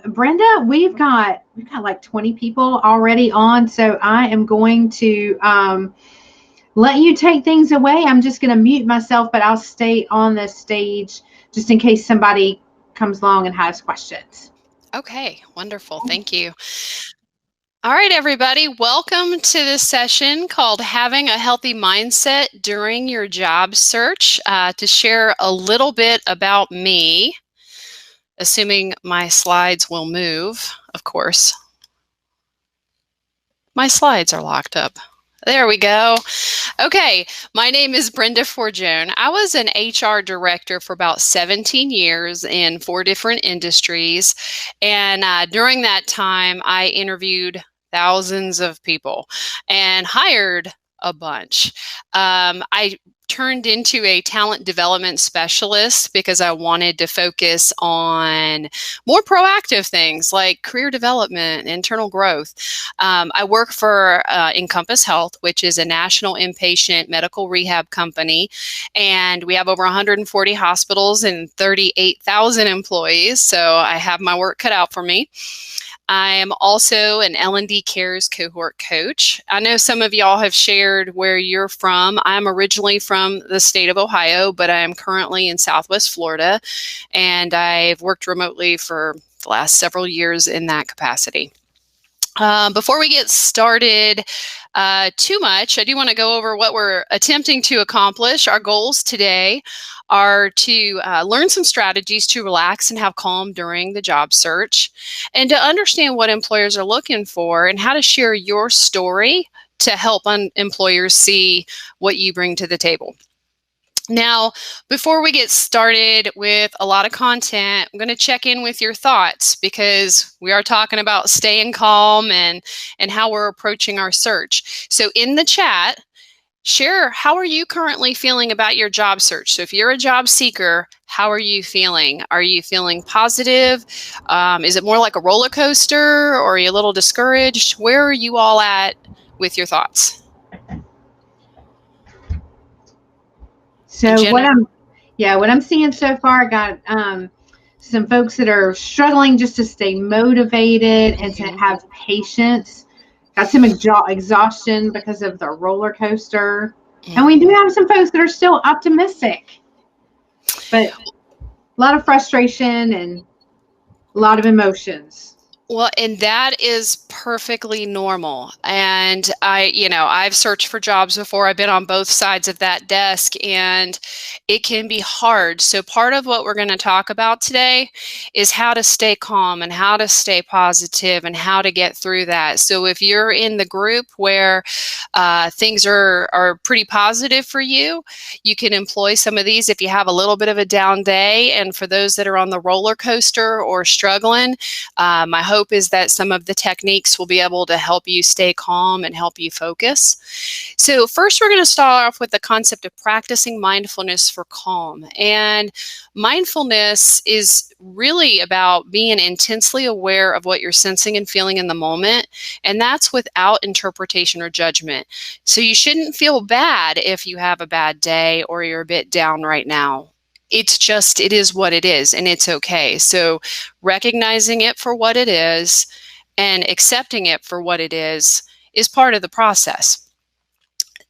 Brenda, we've got like 20 people already on, so I am going to let you take things away. I'm just going to mute myself, but I'll stay on the stage just in case somebody comes along and has questions. Okay, wonderful. Thank you. All right, everybody, welcome to this session called Having a Healthy Mindset During Your Job Search. To share a little bit about me, assuming my slides will move, of course. My slides are locked up. There we go. Okay, my name is Brenda Forgione. I was an HR director for about 17 years in 4 different industries. And during that time, I interviewed thousands of people and hired a bunch. I turned into a talent development specialist because I wanted to focus on more proactive things like career development, internal growth. I work for Encompass Health, which is a national inpatient medical rehab company, and we have over 140 hospitals and 38,000 employees, so I have my work cut out for me. I am also an L&D Cares cohort coach. I know some of y'all have shared where you're from. I'm originally from the state of Ohio, but I am currently in Southwest Florida, and I've worked remotely for the last several years in that capacity. Before we get started too much, I do want to go over what we're attempting to accomplish. Our goals today are to learn some strategies to relax and have calm during the job search, and to understand what employers are looking for and how to share your story to help employers see what you bring to the table. Now, before we get started with a lot of content, I'm going to check in with your thoughts because we are talking about staying calm and how we're approaching our search. So in the chat, share how are you currently feeling about your job search. So if you're a job seeker, how are you feeling? Are you feeling positive? Is it more like a roller coaster, or are you a little discouraged? Where are you all at with your thoughts? So what I'm seeing so far, I got some folks that are struggling just to stay motivated and to have patience. Got some exhaustion because of the roller coaster. And we do have some folks that are still optimistic, but a lot of frustration and a lot of emotions. Well, and that is perfectly normal. And I've searched for jobs before. I've been on both sides of that desk, and it can be hard. So part of what we're going to talk about today is how to stay calm and how to stay positive and how to get through that. So if you're in the group where things are pretty positive for you, you can employ some of these if you have a little bit of a down day. And for those that are on the roller coaster or struggling, my hope is that some of the techniques will be able to help you stay calm and help you focus. So first, we're going to start off with the concept of practicing mindfulness for calm. And mindfulness is really about being intensely aware of what you're sensing and feeling in the moment. And that's without interpretation or judgment. So you shouldn't feel bad if you have a bad day or you're a bit down right now. It is what it is, and it's okay. So recognizing it for what it is and accepting it for what it is part of the process.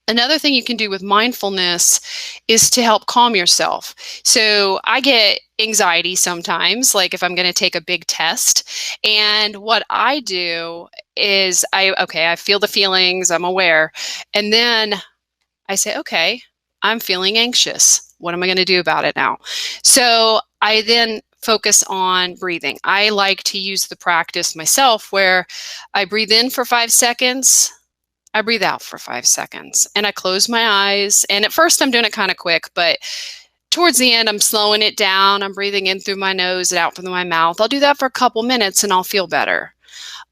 Another thing you can do with mindfulness is to help calm yourself. So I get anxiety sometimes, like if I'm going to take a big test. And what I do is I feel the feelings, I'm aware. And then I say, okay, I'm feeling anxious. What am I going to do about it now? So I then focus on breathing. I like to use the practice myself where I breathe in for 5 seconds, I breathe out for 5 seconds, and I close my eyes. And at first I'm doing it kind of quick, but towards the end I'm slowing it down. I'm breathing in through my nose and out through my mouth. I'll do that for a couple minutes and I'll feel better.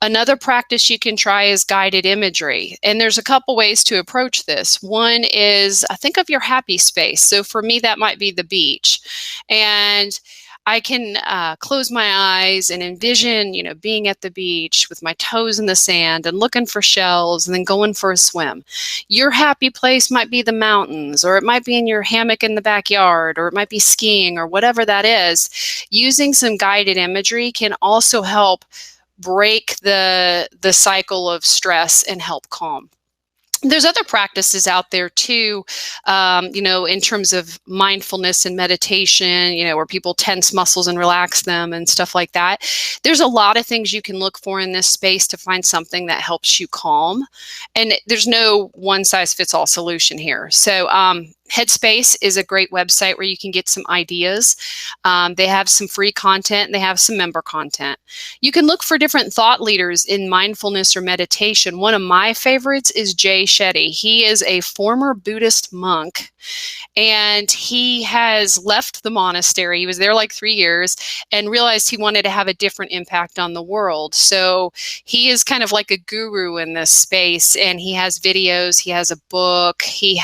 Another practice you can try is guided imagery. And there's a couple ways to approach this. One is, think of your happy space. So for me, that might be the beach. And I can close my eyes and envision, being at the beach with my toes in the sand and looking for shells and then going for a swim. Your happy place might be the mountains, or it might be in your hammock in the backyard, or it might be skiing, or whatever that is. Using some guided imagery can also help break the cycle of stress and help calm. There's other practices out there too, in terms of mindfulness and meditation, where people tense muscles and relax them and stuff like that. There's a lot of things you can look for in this space to find something that helps you calm. And there's no one size fits all solution here. So Headspace is a great website where you can get some ideas. They have some free content and they have some member content. You can look for different thought leaders in mindfulness or meditation. One of my favorites is Jay Shetty. He is a former Buddhist monk, and he has left the monastery. He was there like 3 years and realized he wanted to have a different impact on the world. So he is kind of like a guru in this space, and he has videos, he has a book, he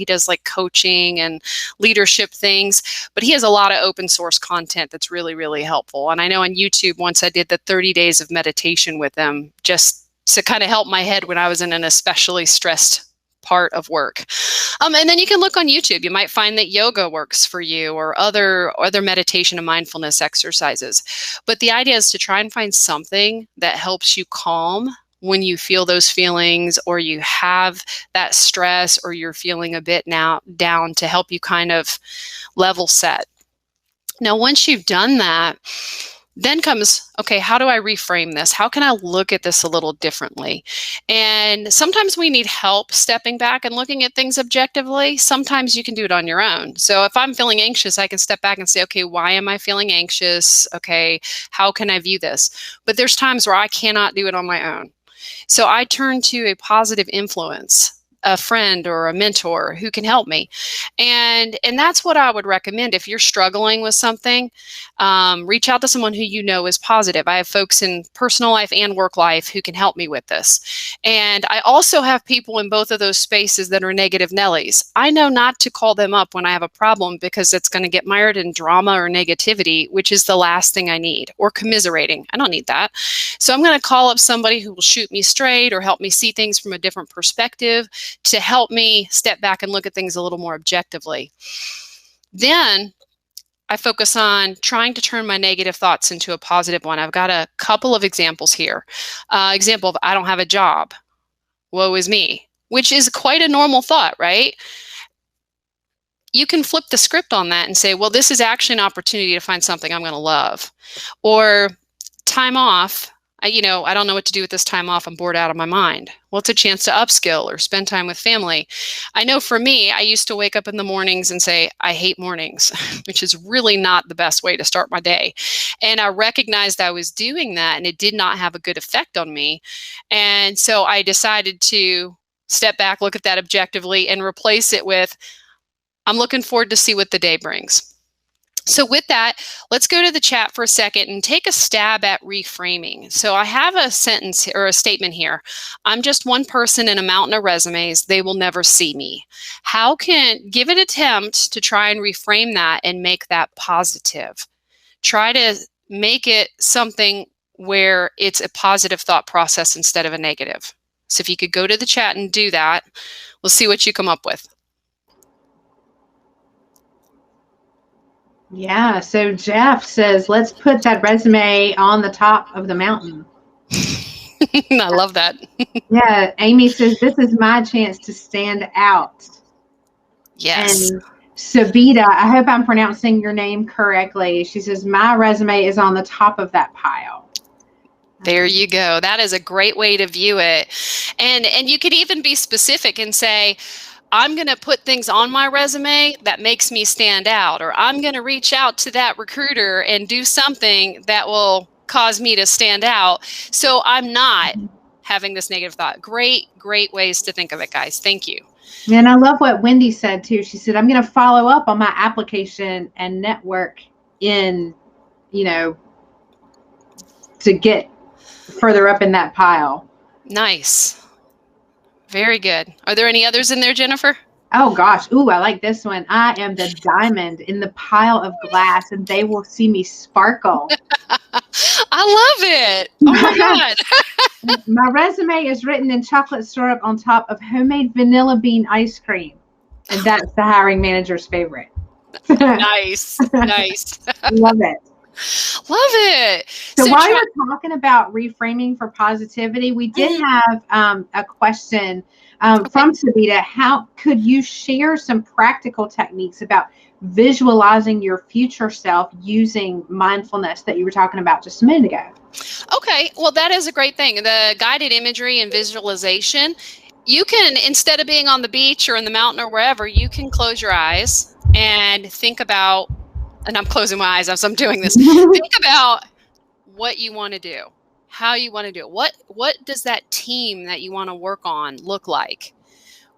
does like coaching and leadership things, but he has a lot of open source content that's really, really helpful. And I know on YouTube, once I did the 30 days of meditation with him, just to kind of help my head when I was in an especially stressed part of work. And then you can look on YouTube. You might find that yoga works for you, or other meditation and mindfulness exercises. But the idea is to try and find something that helps you calm when you feel those feelings, or you have that stress, or you're feeling a bit down, to help you kind of level set. Now, once you've done that, then comes, okay, how do I reframe this? How can I look at this a little differently? And sometimes we need help stepping back and looking at things objectively. Sometimes you can do it on your own. So if I'm feeling anxious, I can step back and say, okay, why am I feeling anxious? Okay, how can I view this? But there's times where I cannot do it on my own. So I turn to a positive influence, a friend or a mentor who can help me. And that's what I would recommend. If you're struggling with something, reach out to someone who you know is positive. I have folks in personal life and work life who can help me with this. And I also have people in both of those spaces that are negative Nellies. I know not to call them up when I have a problem, because it's going to get mired in drama or negativity, which is the last thing I need, or commiserating. I don't need that. So I'm going to call up somebody who will shoot me straight or help me see things from a different perspective, to help me step back and look at things a little more objectively. Then I focus on trying to turn my negative thoughts into a positive one. I've got a couple of examples here. Example of, I don't have a job. Woe is me, which is quite a normal thought, right? You can flip the script on that and say, well, this is actually an opportunity to find something I'm going to love. Or time off. I don't know what to do with this time off. I'm bored out of my mind. Well, it's a chance to upskill or spend time with family. I know for me, I used to wake up in the mornings and say, I hate mornings, which is really not the best way to start my day. And I recognized I was doing that, and it did not have a good effect on me. And so I decided to step back, look at that objectively, and replace it with, I'm looking forward to see what the day brings. So with that, let's go to the chat for a second and take a stab at reframing. So I have a sentence or a statement here. I'm just one person in a mountain of resumes. They will never see me. Give an attempt to try and reframe that and make that positive. Try to make it something where it's a positive thought process instead of a negative. So if you could go to the chat and do that, we'll see what you come up with. Yeah, so Jeff says, let's put that resume on the top of the mountain. I love that. Yeah, Amy says, this is my chance to stand out. Yes. And Savita, I hope I'm pronouncing your name correctly. She says, my resume is on the top of that pile. There you go. That is a great way to view it. And you could even be specific and say, I'm going to put things on my resume that makes me stand out, or I'm going to reach out to that recruiter and do something that will cause me to stand out. So I'm not having this negative thought. Great ways to think of it, guys. Thank you. And I love what Wendy said too. She said, I'm going to follow up on my application and network to get further up in that pile. Nice. Very good. Are there any others in there, Jennifer? Oh gosh. Ooh, I like this one. I am the diamond in the pile of glass and they will see me sparkle. I love it. Oh my God. My resume is written in chocolate syrup on top of homemade vanilla bean ice cream. And that's the hiring manager's favorite. Nice. Nice. Love it. Love it. So So while you're talking about reframing for positivity, we did have a question from Savita. How could you share some practical techniques about visualizing your future self using mindfulness that you were talking about just a minute ago? Okay, well, that is a great thing. The guided imagery and visualization, you can, instead of being on the beach or in the mountain or wherever, you can close your eyes and think about, and I'm closing my eyes as I'm doing this, think about what you want to do, how you want to do it. What does that team that you want to work on look like?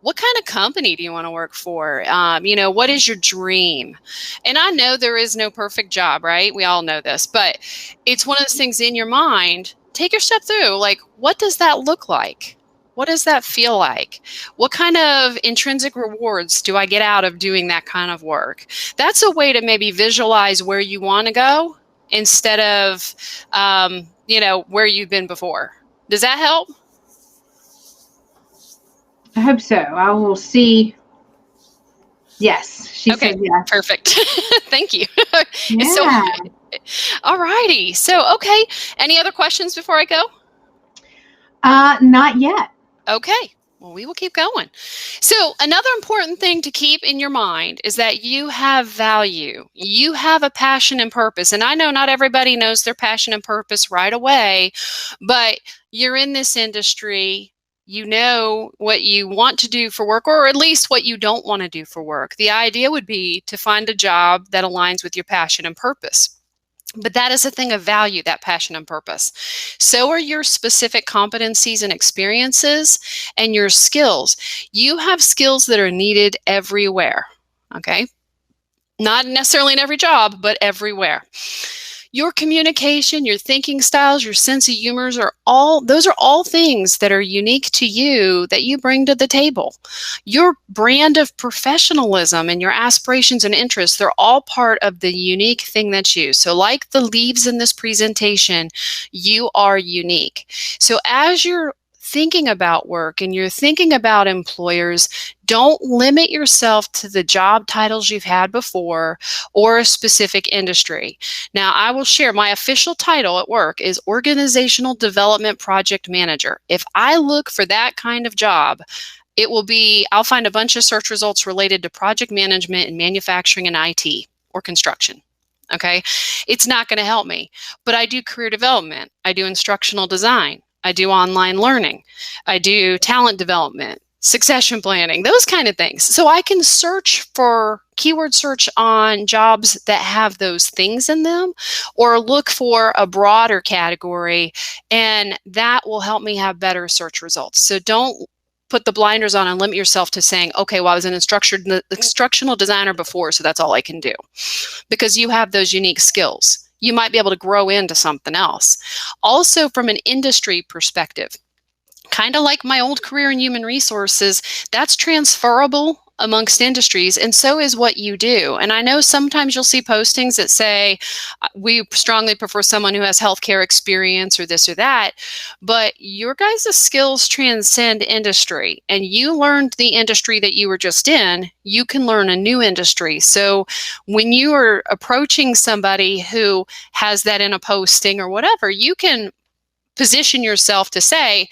What kind of company do you want to work for? What is your dream? And I know there is no perfect job, right? We all know this, but it's one of those things in your mind. Take your step through. Like, what does that look like? What does that feel like? What kind of intrinsic rewards do I get out of doing that kind of work? That's a way to maybe visualize where you want to go instead of, where you've been before. Does that help? I hope so. I will see. Yes, she Okay, said yes. perfect. Thank you. Yeah. All righty. So, okay. Any other questions before I go? Not yet. Okay. Well, we will keep going. So, another important thing to keep in your mind is that you have value. You have a passion and purpose. And I know not everybody knows their passion and purpose right away, but you're in this industry. You know what you want to do for work, or at least what you don't want to do for work. The idea would be to find a job that aligns with your passion and purpose. But that is a thing of value, that passion and purpose. So are your specific competencies and experiences and your skills. You have skills that are needed everywhere, okay? Not necessarily in every job, but everywhere. Your communication, your thinking styles, your sense of humors those are all things that are unique to you that you bring to the table. Your brand of professionalism and your aspirations and interests, they're all part of the unique thing that's you. So like the leaves in this presentation, you are unique. So as you're thinking about work and you're thinking about employers, don't limit yourself to the job titles you've had before or a specific industry. Now, I will share my official title at work is Organizational Development Project Manager. If I look for that kind of job, I'll find a bunch of search results related to project management and manufacturing and IT or construction. Okay. It's not going to help me, but I do career development. I do instructional design. I do online learning. I do talent development, succession planning, those kind of things. So I can keyword search on jobs that have those things in them, or look for a broader category, and that will help me have better search results. So don't put the blinders on and limit yourself to saying, okay, well, I was an instructional designer before, so that's all I can do. Because you have those unique skills. You might be able to grow into something else. Also, from an industry perspective, kind of like my old career in human resources, that's transferable amongst industries, and so is what you do. And I know sometimes you'll see postings that say, we strongly prefer someone who has healthcare experience or this or that, but your guys' skills transcend industry, and you learned the industry that you were just in, you can learn a new industry. So when you are approaching somebody who has that in a posting or whatever, you can position yourself to say,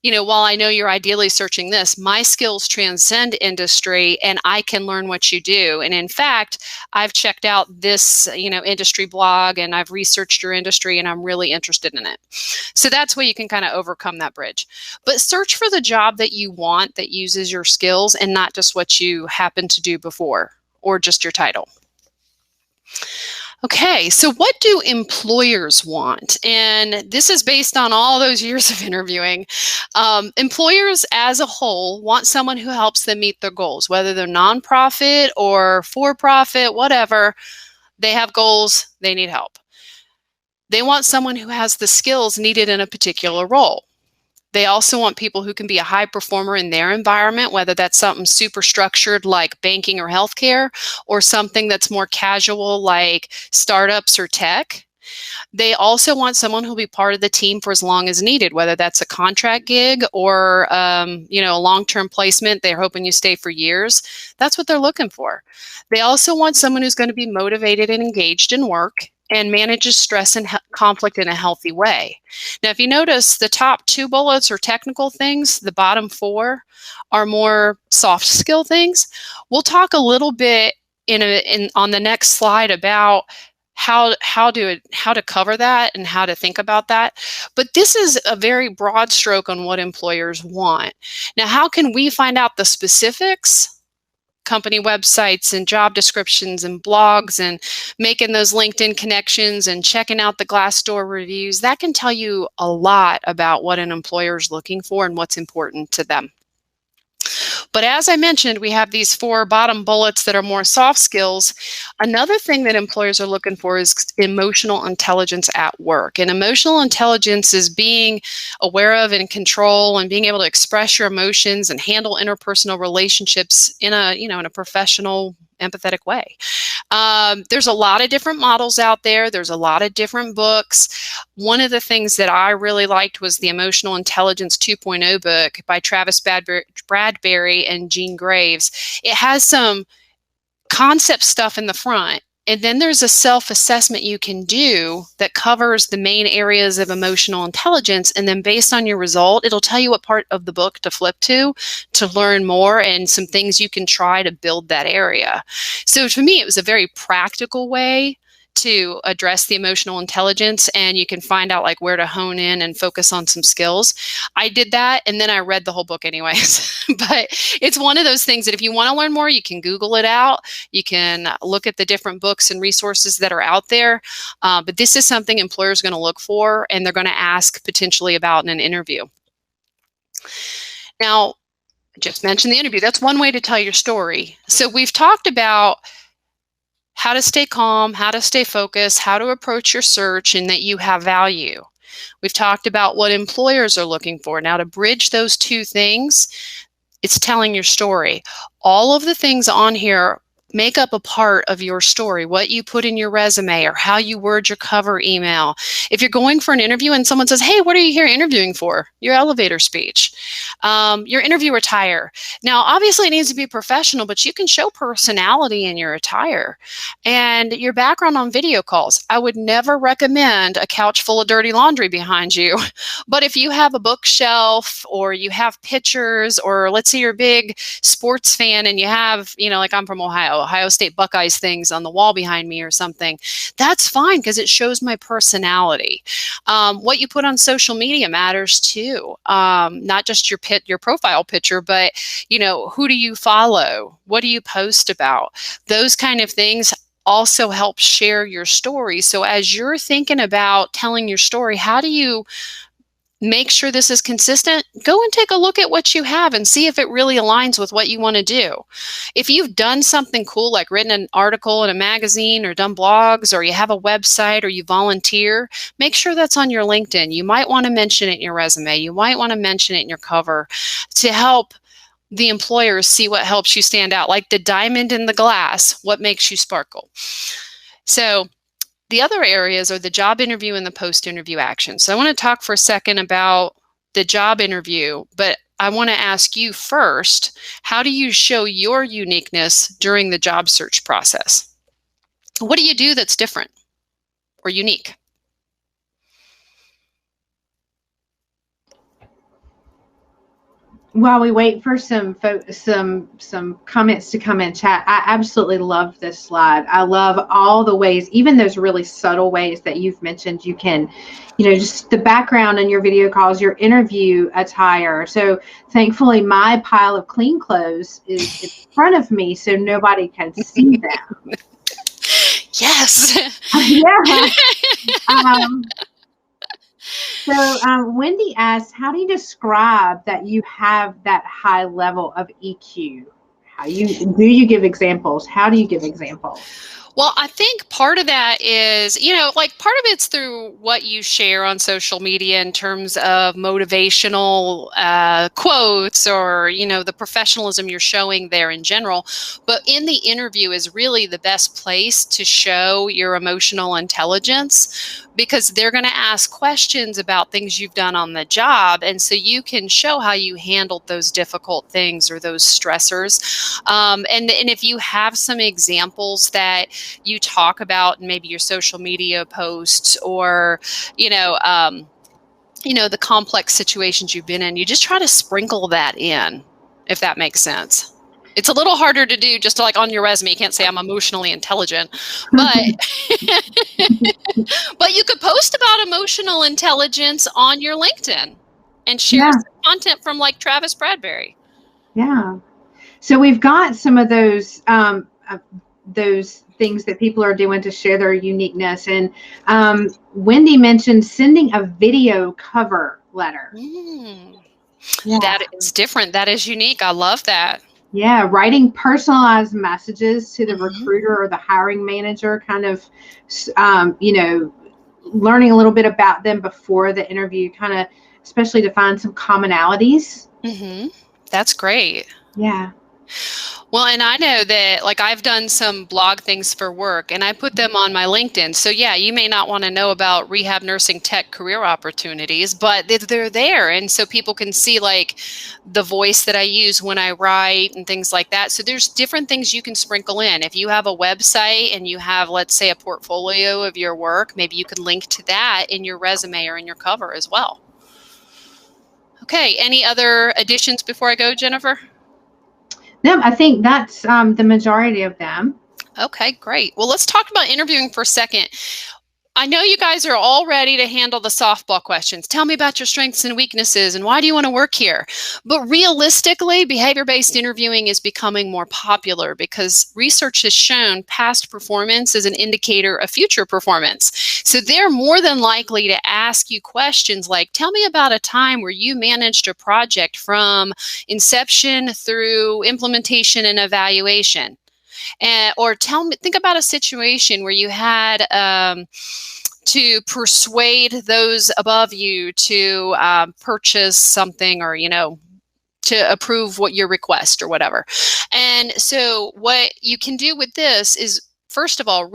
while I know you're ideally searching this, my skills transcend industry and I can learn what you do. And in fact, I've checked out this, industry blog and I've researched your industry and I'm really interested in it. So that's where you can kind of overcome that bridge. But search for the job that you want that uses your skills and not just what you happened to do before or just your title. Okay, so what do employers want? And this is based on all those years of interviewing. Employers as a whole want someone who helps them meet their goals, whether they're nonprofit or for-profit, whatever. They have goals, they need help. They want someone who has the skills needed in a particular role. They also want people who can be a high performer in their environment, whether that's something super structured like banking or healthcare, or something that's more casual like startups or tech. They also want someone who'll be part of the team for as long as needed, whether that's a contract gig or a long-term placement. They're hoping you stay for years. That's what they're looking for. They also want someone who's going to be motivated and engaged in work and manages stress and conflict in a healthy way. Now, if you notice, the top 2 bullets are technical things. The bottom 4 are more soft skill things. We'll talk a little bit on the next slide about how to cover that and how to think about that. But this is a very broad stroke on what employers want. Now, how can we find out the specifics? Company websites and job descriptions and blogs and making those LinkedIn connections and checking out the Glassdoor reviews. That can tell you a lot about what an employer is looking for and what's important to them. But as I mentioned, we have these 4 bottom bullets that are more soft skills. Another thing that employers are looking for is emotional intelligence at work. And emotional intelligence is being aware of and control and being able to express your emotions and handle interpersonal relationships in a professional, empathetic way. There's a lot of different models out there. There's a lot of different books. One of the things that I really liked was the Emotional Intelligence 2.0 book by Travis Bradberry and Jean Graves. It has some concept stuff in the front, and then there's a self-assessment you can do that covers the main areas of emotional intelligence. And then based on your result, it'll tell you what part of the book to flip to learn more and some things you can try to build that area. So to me, it was a very practical way to address the emotional intelligence, and you can find out like where to hone in and focus on some skills. I did that, and then I read the whole book anyways. But it's one of those things that if you want to learn more, you can Google it out. You can look at the different books and resources that are out there. But this is something employers are going to look for, and they're going to ask potentially about in an interview. Now, I just mentioned the interview. That's one way to tell your story. So we've talked about how to stay calm, how to stay focused, how to approach your search, and that you have value. We've talked about what employers are looking for. Now, to bridge those 2 things, it's telling your story. All of the things on here make up a part of your story, what you put in your resume or how you word your cover email. If you're going for an interview and someone says, hey, what are you here interviewing for? Your elevator speech, your interview attire. Now, obviously it needs to be professional, but you can show personality in your attire and your background on video calls. I would never recommend a couch full of dirty laundry behind you. But if you have a bookshelf or you have pictures, or let's say you're a big sports fan and you have, like I'm from Ohio State Buckeyes things on the wall behind me or something, that's fine because it shows my personality. What you put on social media matters too. Not just your profile picture, but who do you follow? What do you post about? Those kind of things also help share your story. So as you're thinking about telling your story, how do you make sure this is consistent? Go and take a look at what you have and see if it really aligns with what you want to do. If you've done something cool, like written an article in a magazine or done blogs, or you have a website or you volunteer, make sure that's on your LinkedIn. You might want to mention it in your resume. You might want to mention it in your cover to help the employers see what helps you stand out, like the diamond in the glass, what makes you sparkle. So the other areas are the job interview and the post-interview action. So I want to talk for a second about the job interview, but I want to ask you first, how do you show your uniqueness during the job search process? What do you do that's different or unique? While we wait for some comments to come in chat, I absolutely love this slide. I love all the ways, even those really subtle ways that you've mentioned. You can, just the background in your video calls, your interview attire. So thankfully, my pile of clean clothes is in front of me, so nobody can see them. Yes. Yeah. So Wendy asked, how do you describe that you have that high level of EQ? Do you give examples? How do you give examples? Well, I think part of that is, like part of it's through what you share on social media in terms of motivational quotes or, the professionalism you're showing there in general. But in the interview is really the best place to show your emotional intelligence because they're going to ask questions about things you've done on the job. And so you can show how you handled those difficult things or those stressors. And if you have some examples that you talk about in maybe your social media posts or, the complex situations you've been in, you just try to sprinkle that in, if that makes sense. It's a little harder to do just like on your resume. You can't say I'm emotionally intelligent, but but you could post about emotional intelligence on your LinkedIn and share some content from like Travis Bradberry. Yeah. So we've got some of those things that people are doing to share their uniqueness. And Wendy mentioned sending a video cover letter. Yeah. That is different. That is unique. I love that. Yeah, writing personalized messages to the recruiter or the hiring manager, kind of, learning a little bit about them before the interview, kind of, especially to find some commonalities. That's great. Yeah. Well, and I know that like I've done some blog things for work and I put them on my LinkedIn. So yeah, you may not want to know about rehab nursing tech career opportunities, but they're there. And so people can see like the voice that I use when I write and things like that. So there's different things you can sprinkle in. If you have a website and you have, let's say, a portfolio of your work, maybe you can link to that in your resume or in your cover as well. Okay. Any other additions before I go, Jennifer? No, I think that's the majority of them. Okay, great. Well, let's talk about interviewing for a second. I know you guys are all ready to handle the softball questions. Tell me about your strengths and weaknesses and why do you want to work here? But realistically, behavior-based interviewing is becoming more popular because research has shown past performance is an indicator of future performance. So they're more than likely to ask you questions like, tell me about a time where you managed a project from inception through implementation and evaluation. Or think about a situation where you had to persuade those above you to purchase something or, to approve what your request or whatever. And so what you can do with this is, first of all,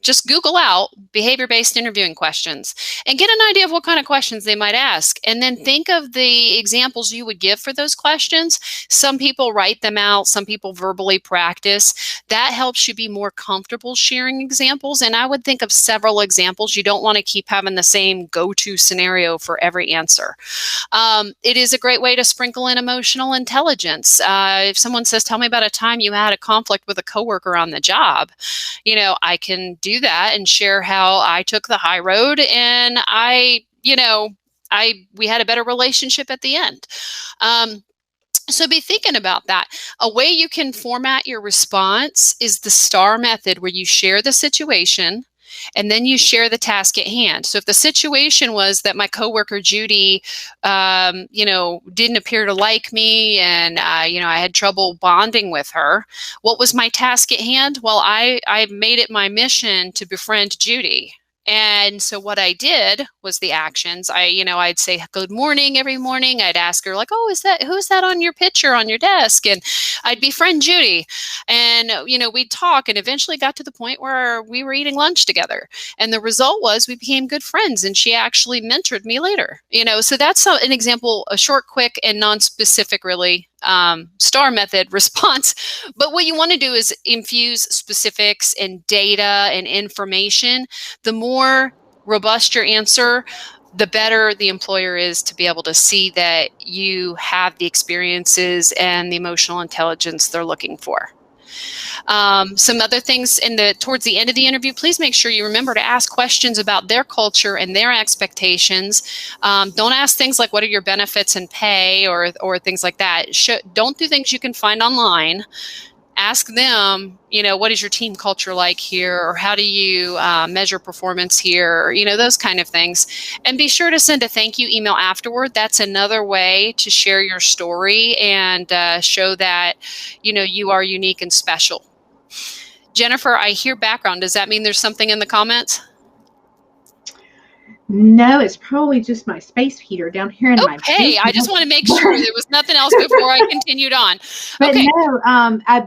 just Google out behavior-based interviewing questions and get an idea of what kind of questions they might ask. And then think of the examples you would give for those questions. Some people write them out. Some people verbally practice. That helps you be more comfortable sharing examples. And I would think of several examples. You don't want to keep having the same go-to scenario for every answer. It is a great way to sprinkle in emotional intelligence. If someone says, tell me about a time you had a conflict with a coworker on the job, I can do that and share how I took the high road and we had a better relationship at the end. So be thinking about that. A way you can format your response is the STAR method, where you share the situation and then you share the task at hand. So if the situation was that my coworker Judy, didn't appear to like me and, I had trouble bonding with her, what was my task at hand? Well, I made it my mission to befriend Judy. And so what I did was the actions. I'd say good morning every morning. I'd ask her like, oh, who's that on your picture on your desk? And I'd befriend Judy. And, we'd talk and eventually got to the point where we were eating lunch together. And the result was we became good friends and she actually mentored me later. So that's an example, a short, quick, and non-specific really STAR method response. But what you want to do is infuse specifics and data and information. The more robust your answer, the better the employer is to be able to see that you have the experiences and the emotional intelligence they're looking for. Some other things towards the end of the interview, please make sure you remember to ask questions about their culture and their expectations. Don't ask things like, what are your benefits and pay or things like that. Don't do things you can find online. Ask them, what is your team culture like here? Or how do you measure performance here? Or, those kind of things. And be sure to send a thank you email afterward. That's another way to share your story and show that, you are unique and special. Jennifer, I hear background. Does that mean there's something in the comments? No, it's probably just my space heater down here in my Okay, basement. I just want to make sure there was nothing else before I continued on. But Okay. no,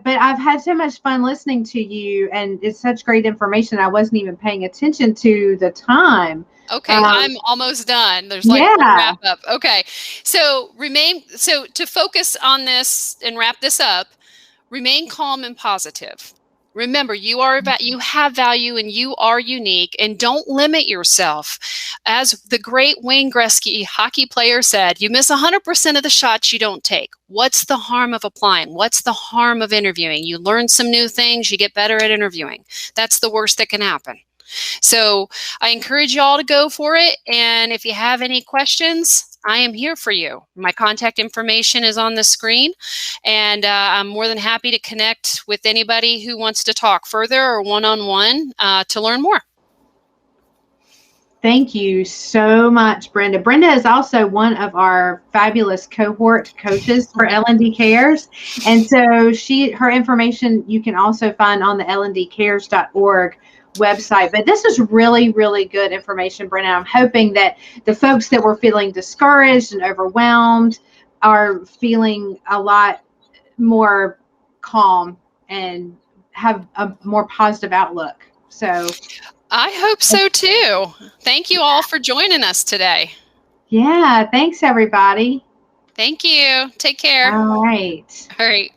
but I've had so much fun listening to you, and it's such great information. I wasn't even paying attention to the time. Okay, I'm almost done. There's like one wrap up. Okay, so to focus on this and wrap this up, remain calm and positive. Remember, you have value and you are unique, and don't limit yourself. As the great Wayne Gretzky hockey player said, you miss 100% of the shots you don't take. What's the harm of applying? What's the harm of interviewing? You learn some new things, you get better at interviewing. That's the worst that can happen. So I encourage you all to go for it. And if you have any questions, I am here for you. My contact information is on the screen, and I'm more than happy to connect with anybody who wants to talk further or one-on-one to learn more. Thank you so much, Brenda. Brenda is also one of our fabulous cohort coaches for L&D Cares. And so her information you can also find on the lndcares.org website. But this is really, really good information, Brenda. I'm hoping that the folks that were feeling discouraged and overwhelmed are feeling a lot more calm and have a more positive outlook. So I hope so too. Thank you all for joining us today. Yeah, thanks everybody. Thank you. Take care. All right. All right.